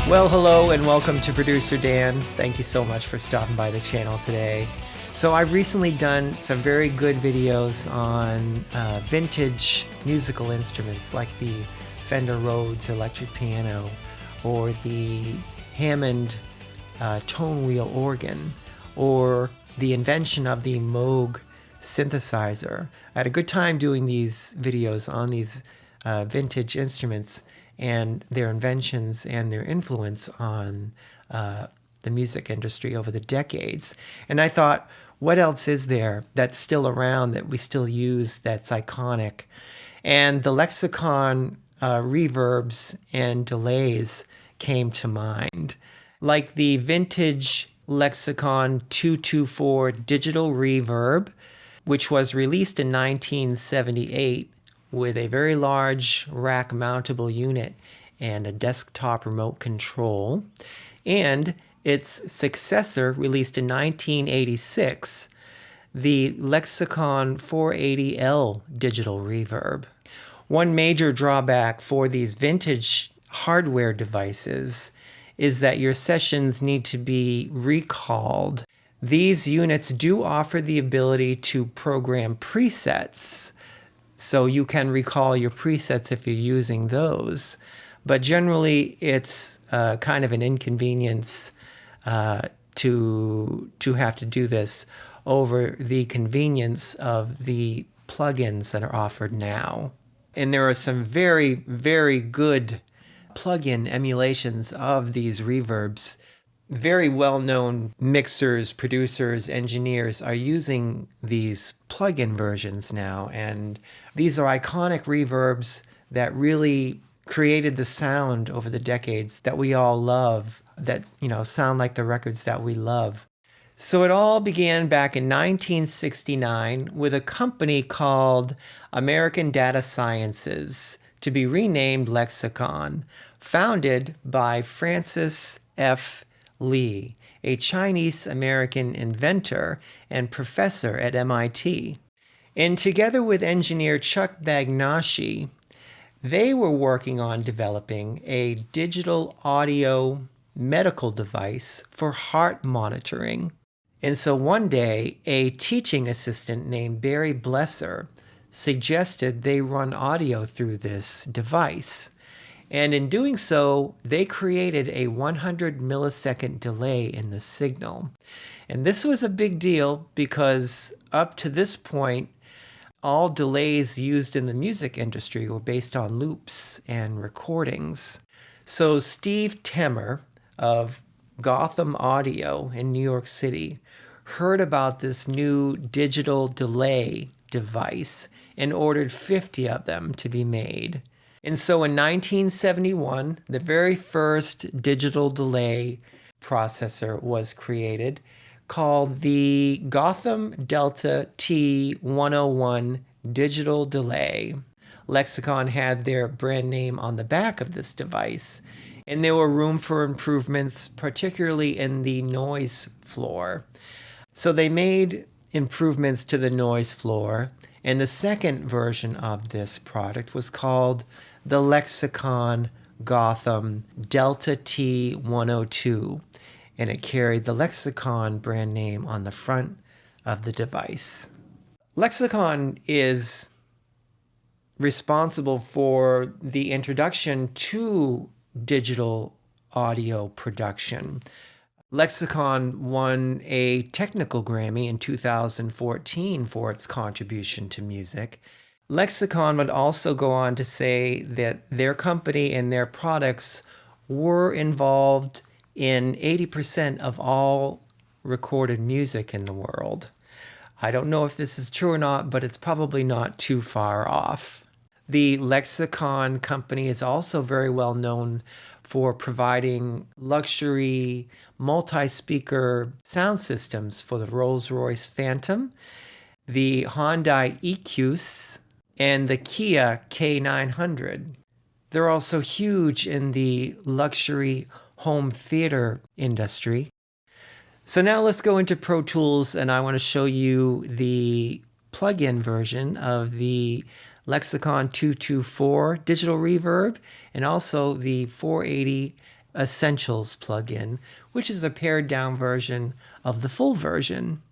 Well, hello and welcome to Producer Dan. Thank you so much for stopping by the channel today. So I've recently done some very good videos on vintage musical instruments like the Fender Rhodes electric piano or the Hammond tone wheel organ or the invention of the Moog synthesizer. I had a good time doing these videos on these vintage instruments and their inventions and their influence on the music industry over the decades. And I thought, what else is there that's still around that we still use that's iconic? And the Lexicon reverbs and delays came to mind. Like the vintage Lexicon 224 Digital Reverb, which was released in 1978 with a very large rack mountable unit and a desktop remote control, and its successor released in 1986, the Lexicon 480L Digital Reverb. One major drawback for these vintage hardware devices is that your sessions need to be recalled. These units do offer the ability to program presets, so you can recall your presets if you're using those. But generally, it's kind of an inconvenience to have to do this over the convenience of the plugins that are offered now. And there are some very, very good plugin emulations of these reverbs. Very well-known mixers, producers, engineers are using these plugin versions now, and these are iconic reverbs that really created the sound over the decades that we all love, that, sound like the records that we love. So it all began back in 1969 with a company called American Data Sciences, to be renamed Lexicon, founded by Francis F. Lee, a Chinese-American inventor and professor at MIT. And together with engineer Chuck Bagnashi, they were working on developing a digital audio medical device for heart monitoring. And so one day, a teaching assistant named Barry Blesser suggested they run audio through this device. And in doing so, they created a 100 millisecond delay in the signal. And this was a big deal because up to this point, all delays used in the music industry were based on loops and recordings. So Steve Temmer of Gotham Audio in New York City heard about this new digital delay device and ordered 50 of them to be made. And so in 1971, the very first digital delay processor was created, called the Gotham Delta T101 Digital Delay. Lexicon had their brand name on the back of this device, and there were room for improvements, particularly in the noise floor. So they made improvements to the noise floor, and the second version of this product was called the Lexicon Gotham Delta T102, and it carried the Lexicon brand name on the front of the device. Lexicon is responsible for the introduction to digital audio production. Lexicon won a Technical Grammy in 2014 for its contribution to music. Lexicon would also go on to say that their company and their products were involved in 80% of all recorded music in the world. I don't know if this is true or not, but it's probably not too far off. The Lexicon company is also very well known for providing luxury multi-speaker sound systems for the Rolls-Royce Phantom, the Hyundai EQs, and the Kia K900. They're also huge in the luxury home theater industry. So now let's go into Pro Tools, and I want to show you the plug-in version of the Lexicon 224 Digital Reverb and also the 480 Essentials plugin, which is a pared down version of the full version.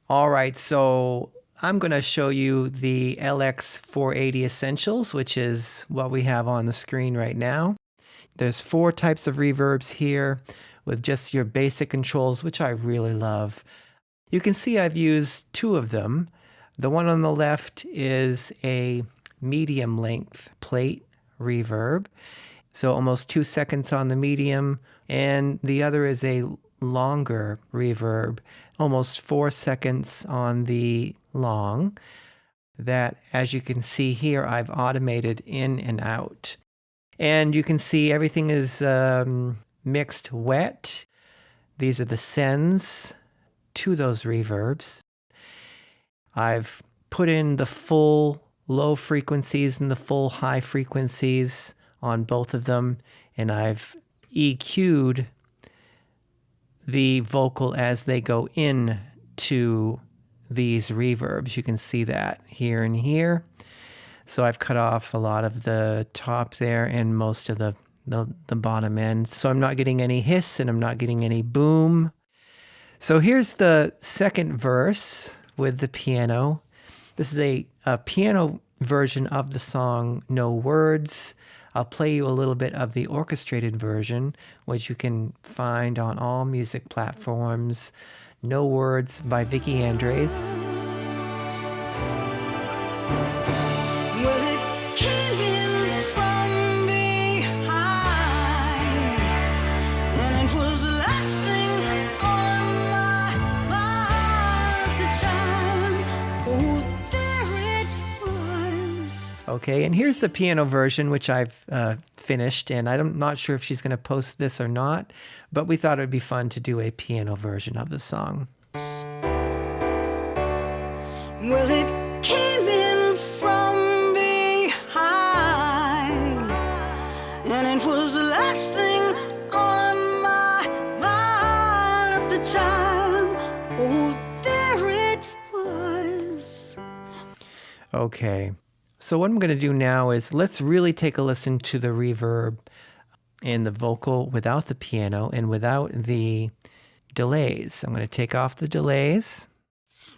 All right, so I'm going to show you the LX480 Essentials, which is what we have on the screen right now. There's 4 types of reverbs here with just your basic controls, which I really love. You can see I've used 2 of them. The one on the left is a medium length plate reverb, so almost 2 seconds on the medium, and the other is a longer reverb, almost 4 seconds on the long, that, as you can see here, I've automated in and out. And you can see everything is mixed wet. These are the sends to those reverbs. I've put in the full low frequencies and the full high frequencies on both of them, and I've EQ'd the vocal as they go in to these reverbs. You can see that here and here. So I've cut off a lot of the top there and most of the bottom end. So I'm not getting any hiss and I'm not getting any boom. So here's the second verse with the piano. This is a piano version of the song No Words. I'll play you a little bit of the orchestrated version, which you can find on all music platforms. No Words by Vicky Andres. Okay, and here's the piano version, which I've finished, and I'm not sure if she's going to post this or not, but we thought it would be fun to do a piano version of the song. Well, it came in from behind, and it was the last thing on my mind at the time. Oh, there it was. Okay. So what I'm going to do now is let's really take a listen to the reverb and the vocal without the piano and without the delays. I'm going to take off the delays.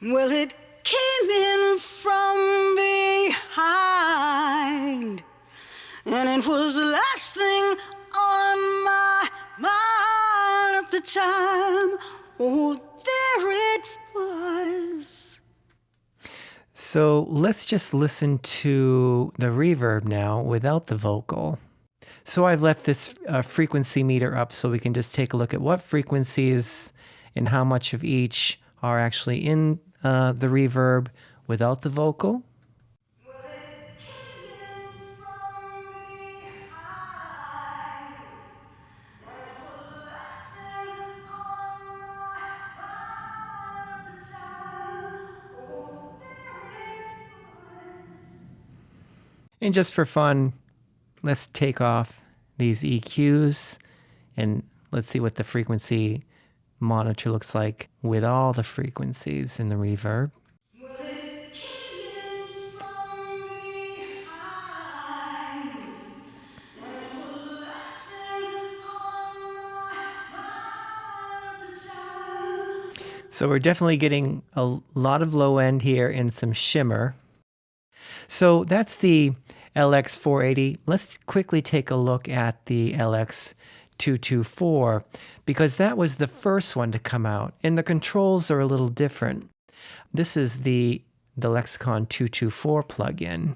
Well, it came in from behind, and it was the last thing on my mind at the time. Oh, there it was. So let's just listen to the reverb now without the vocal. So I've left this frequency meter up so we can just take a look at what frequencies and how much of each are actually in the reverb without the vocal. And just for fun, let's take off these EQs and let's see what the frequency monitor looks like with all the frequencies in the reverb. So we're definitely getting a lot of low end here and some shimmer. So that's the LX480. Let's quickly take a look at the LX224 because that was the first one to come out and the controls are a little different. This is the Lexicon 224 plugin.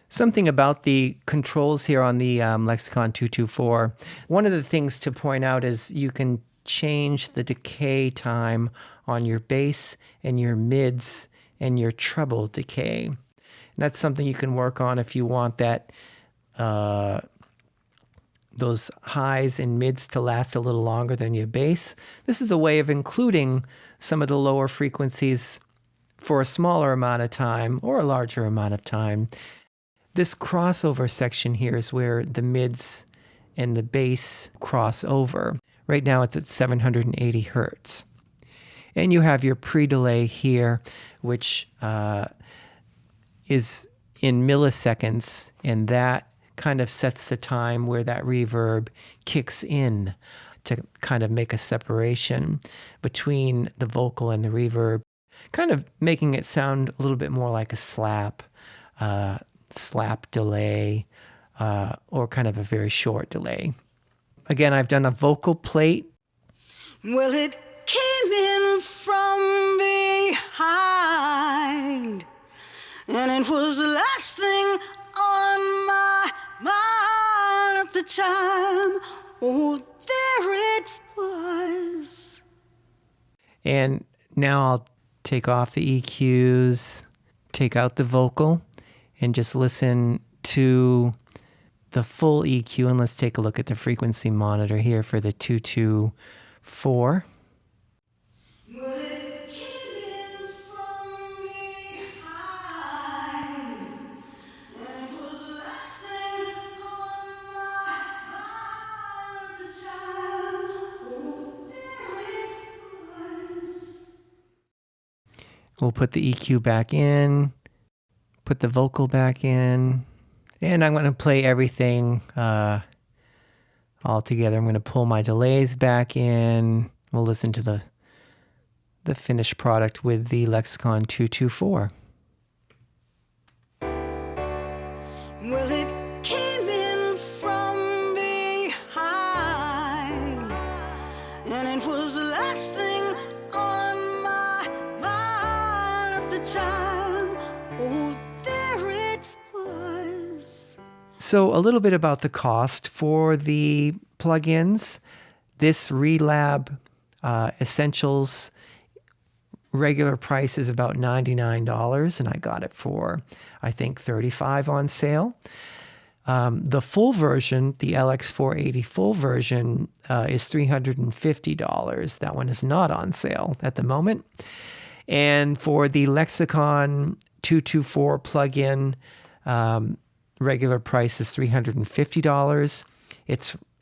Something about the controls here on the Lexicon 224. One of the things to point out is you can change the decay time on your bass and your mids and your treble decay. That's something you can work on if you want that those highs and mids to last a little longer than your bass. This is a way of including some of the lower frequencies for a smaller amount of time or a larger amount of time. This crossover section here is where the mids and the bass cross over. Right now it's at 780 hertz. And you have your pre-delay here, which is in milliseconds, and that kind of sets the time where that reverb kicks in to kind of make a separation between the vocal and the reverb, kind of making it sound a little bit more like a slap delay, or kind of a very short delay. Again, I've done a vocal plate. Well, it came in from behind, and it was the last thing on my mind at the time. Oh, there it was. And now I'll take off the EQs, take out the vocal, and just listen to the full EQ. And let's take a look at the frequency monitor here for the 224. Well, it came in from behind, and it was the last thing on my mind at the time. Oh, there it was. We'll put the EQ back in, put the vocal back in, and I'm going to play everything all together. I'm going to pull my delays back in. We'll listen to the finished product with the Lexicon 224. Well, it came in from behind, and it was the last thing on my mind at the time. Oh, there it was. So a little bit about the cost for the plugins. This Relab Essentials regular price is about $99, and I got it for, I think, $35 on sale. The full version, the LX480 full version, is $350. That one is not on sale at the moment. And for the Lexicon 224 plugin, regular price is $350.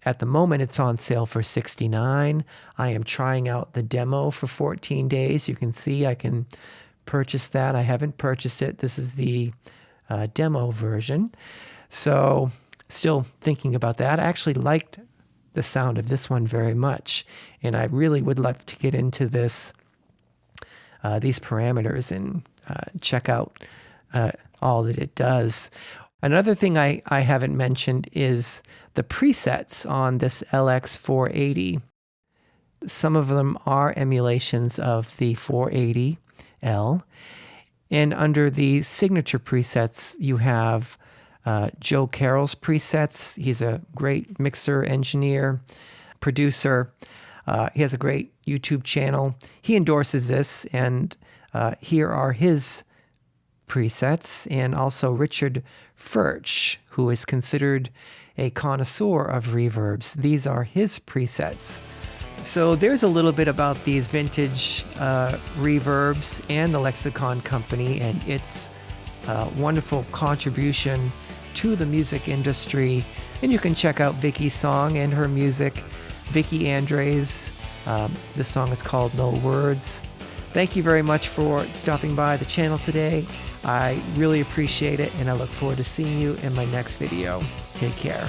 At the moment, it's on sale for $69. I am trying out the demo for 14 days. You can see I can purchase that. I haven't purchased it. This is the demo version. So still thinking about that. I actually liked the sound of this one very much, and I really would love to get into these parameters and check out all that it does. Another thing I haven't mentioned is the presets on this LX480. Some of them are emulations of the 480L. And under the signature presets, you have Joe Carroll's presets. He's a great mixer, engineer, producer. He has a great YouTube channel. He endorses this, and here are his presets, and also Richard Furch, who is considered a connoisseur of reverbs. These are his presets. So there's a little bit about these vintage reverbs and the Lexicon company and its wonderful contribution to the music industry. And you can check out Vicky's song and her music, Vicky Andres. This song is called No Words. Thank you very much for stopping by the channel today. I really appreciate it, and I look forward to seeing you in my next video. Take care.